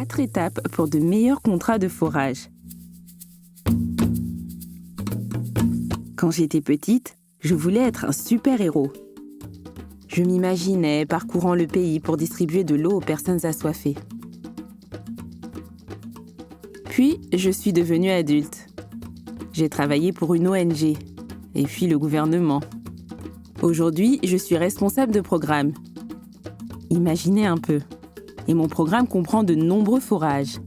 4 étapes pour de meilleurs contrats de forage. Quand j'étais petite, je voulais être un super-héros. Je m'imaginais parcourant le pays pour distribuer de l'eau aux personnes assoiffées. Puis, je suis devenue adulte. J'ai travaillé pour une ONG et puis le gouvernement. Aujourd'hui, je suis responsable de programme. Imaginez un peu. Et mon programme comprend de nombreux forages.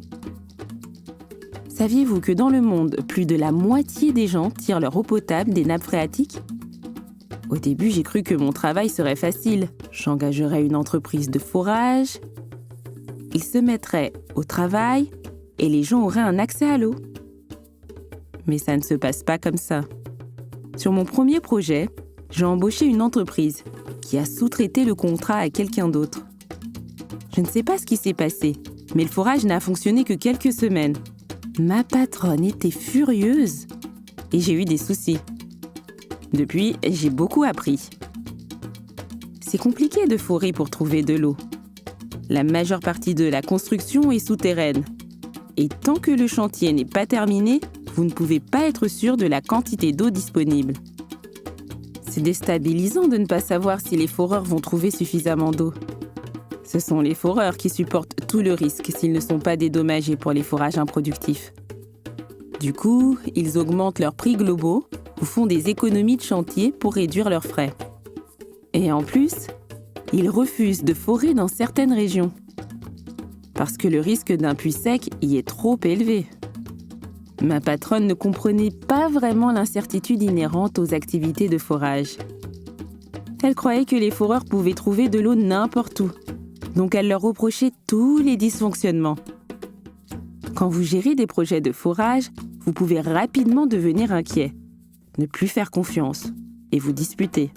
Saviez-vous que dans le monde, plus de la moitié des gens tirent leur eau potable des nappes phréatiques ? Au début, j'ai cru que mon travail serait facile. J'engagerais une entreprise de forage, ils se mettraient au travail et les gens auraient un accès à l'eau. Mais ça ne se passe pas comme ça. Sur mon premier projet, j'ai embauché une entreprise qui a sous-traité le contrat à quelqu'un d'autre. Je ne sais pas ce qui s'est passé, mais le forage n'a fonctionné que quelques semaines. Ma patronne était furieuse et j'ai eu des soucis. Depuis, j'ai beaucoup appris. C'est compliqué de forer pour trouver de l'eau. La majeure partie de la construction est souterraine. Et tant que le chantier n'est pas terminé, vous ne pouvez pas être sûr de la quantité d'eau disponible. C'est déstabilisant de ne pas savoir si les foreurs vont trouver suffisamment d'eau. Ce sont les foreurs qui supportent tout le risque s'ils ne sont pas dédommagés pour les forages improductifs. Du coup, ils augmentent leurs prix globaux ou font des économies de chantier pour réduire leurs frais. Et en plus, ils refusent de forer dans certaines régions parce que le risque d'un puits sec y est trop élevé. Ma patronne ne comprenait pas vraiment l'incertitude inhérente aux activités de forage. Elle croyait que les foreurs pouvaient trouver de l'eau n'importe où, donc elle leur reprochait tous les dysfonctionnements. Quand vous gérez des projets de forage, vous pouvez rapidement devenir inquiet, ne plus faire confiance et vous disputer.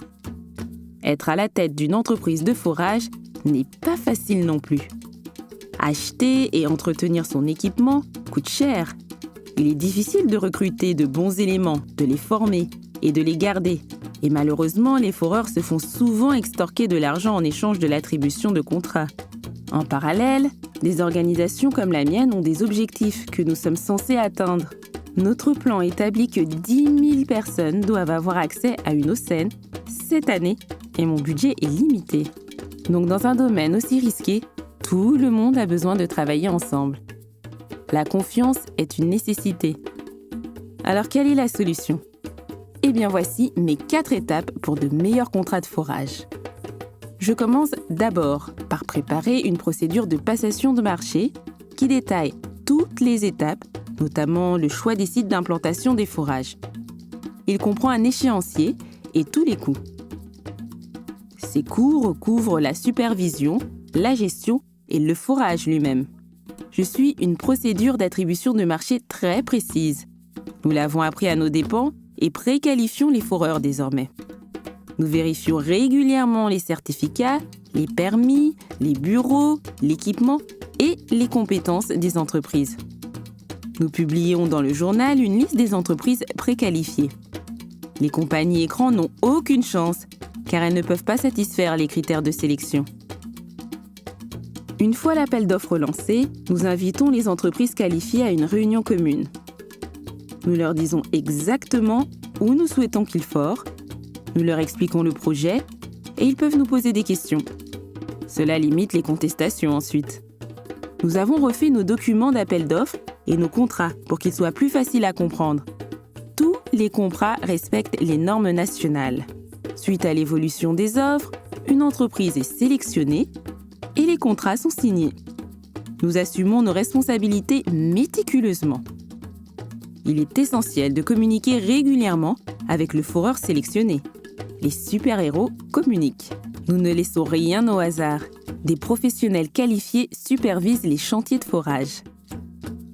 Être à la tête d'une entreprise de forage n'est pas facile non plus. Acheter et entretenir son équipement coûte cher. Il est difficile de recruter de bons éléments, de les former et de les garder. Et malheureusement, les foreurs se font souvent extorquer de l'argent en échange de l'attribution de contrats. En parallèle, des organisations comme la mienne ont des objectifs que nous sommes censés atteindre. Notre plan établit que 10 000 personnes doivent avoir accès à une eau saine cette année et mon budget est limité. Donc dans un domaine aussi risqué, tout le monde a besoin de travailler ensemble. La confiance est une nécessité. Alors quelle est la solution ? Eh bien voici mes 4 étapes pour de meilleurs contrats de forage. Je commence d'abord par préparer une procédure de passation de marché qui détaille toutes les étapes, notamment le choix des sites d'implantation des forages. Il comprend un échéancier et tous les coûts. Ces coûts recouvrent la supervision, la gestion et le forage lui-même. Je suis une procédure d'attribution de marché très précise. Nous l'avons appris à nos dépens et préqualifions les foreurs désormais. Nous vérifions régulièrement les certificats, les permis, les bureaux, l'équipement et les compétences des entreprises. Nous publions dans le journal une liste des entreprises préqualifiées. Les compagnies écrans n'ont aucune chance car elles ne peuvent pas satisfaire les critères de sélection. Une fois l'appel d'offres lancé, nous invitons les entreprises qualifiées à une réunion commune. Nous leur disons exactement où nous souhaitons qu'ils forent, nous leur expliquons le projet et ils peuvent nous poser des questions. Cela limite les contestations ensuite. Nous avons refait nos documents d'appel d'offres et nos contrats pour qu'ils soient plus faciles à comprendre. Tous les contrats respectent les normes nationales. Suite à l'évolution des offres, une entreprise est sélectionnée et les contrats sont signés. Nous assumons nos responsabilités méticuleusement. Il est essentiel de communiquer régulièrement avec le foreur sélectionné. Les super-héros communiquent. Nous ne laissons rien au hasard. Des professionnels qualifiés supervisent les chantiers de forage.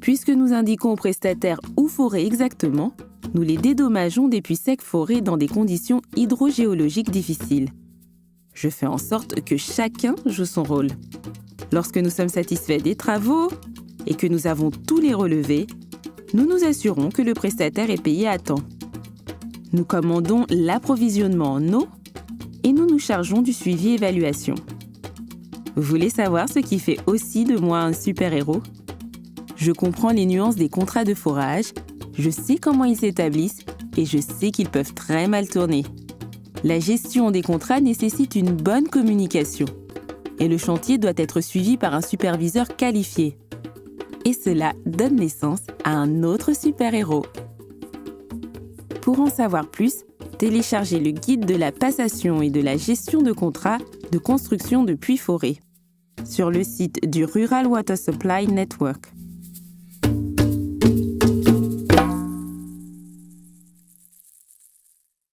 Puisque nous indiquons aux prestataires où forer exactement, nous les dédommageons des puits secs forés dans des conditions hydrogéologiques difficiles. Je fais en sorte que chacun joue son rôle. Lorsque nous sommes satisfaits des travaux et que nous avons tous les relevés, nous nous assurons que le prestataire est payé à temps. Nous commandons l'approvisionnement en eau et nous nous chargeons du suivi évaluation. Vous voulez savoir ce qui fait aussi de moi un super-héros ? Je comprends les nuances des contrats de forage, je sais comment ils s'établissent et je sais qu'ils peuvent très mal tourner. La gestion des contrats nécessite une bonne communication et le chantier doit être suivi par un superviseur qualifié. Et cela donne naissance à un autre super-héros. Pour en savoir plus, téléchargez le guide de la passation et de la gestion de contrats de construction de puits forêts sur le site du Rural Water Supply Network.